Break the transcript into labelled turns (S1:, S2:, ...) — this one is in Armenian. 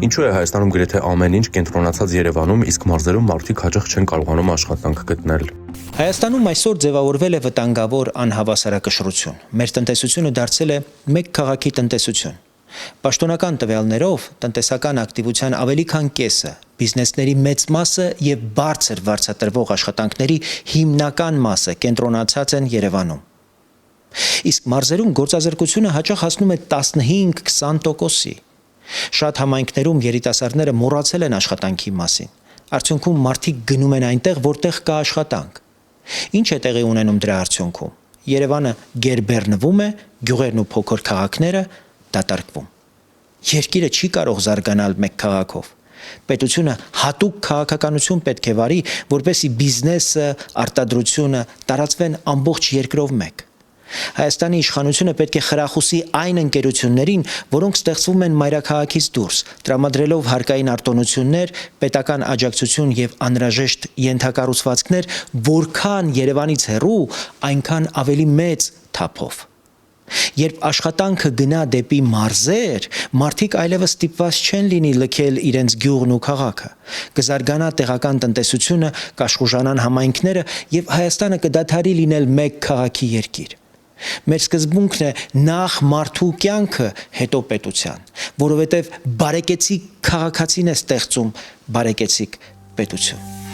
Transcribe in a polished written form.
S1: Ինչու է Հայաստանում գրեթե ամեն ինչ կենտրոնացած Երևանում, իսկ մարզերում մարդիկ հաճախ չեն կարողանում աշխատանք գտնել։
S2: Հայաստանում այսօր ձևավորվել է վտանգավոր անհավասարակշռություն։ Մեր տնտեսությունը դարձել է մեկ քաղաքի տնտեսություն։ Պաշտոնական տվյալներով տնտեսական ակտիվության ավելի քան կեսը, բիզնեսների մեծ մասը եւ բարձր վարձատրվող աշխատանքների հիմնական մասը կենտրոնացած են Երևանում։ Իսկ մարզերում գործազրկությունը հաճախ հասնում է 15-20%-ի։ Շատ համայնքներում երիտասարդները մոռացել են աշխատանքի մասին։ Արդյունքում մարդիկ գնում են այնտեղ, որտեղ կա աշխատանք։ Ինչ է տեղի ունենում դրա արդյունքում։ Երևանը գերբեռնվում է, գյուղերն ու փոքր քաղաքները դատարկվում։ Երկիրը չի կարող զարգանալ մեկ քաղաքով։ Պետությունը հատուկ քաղաքականություն պետք է վարի, որպեսզի բիզնեսը, արտադրությունը տարածվեն ամբողջ երկրով մեկ։ Հայաստանի իշխանությունը պետք է խրախուսի այն ընկերություններին, որոնք ստեղծվում են մայրաքաղաքից դուրս, տրամադրելով հարկային արտոնություններ, պետական աջակցություն եւ անհրաժեշտ ենթակառուցվածքներ, որքան Երևանից հեռու, այնքան ավելի մեծ թափով։ Երբ աշխատանքը գնա դեպի մարզեր, մարդիկ այլևս ստիպված չեն լինի լքել իրենց գյուղն ու քաղաքը։ Կզարգանա տեղական տնտեսությունը, կաշխուժանան համայնքները եւ Հայաստանը կդադարի լինել մեկ քաղաքի երկիր։ Մեր սկզբունքն է նախ մարդու կյանքը, հետո պետության, որովհետև բարեկեցիկ քաղաքացին է ստեղծում բարեկեցիկ պետություն։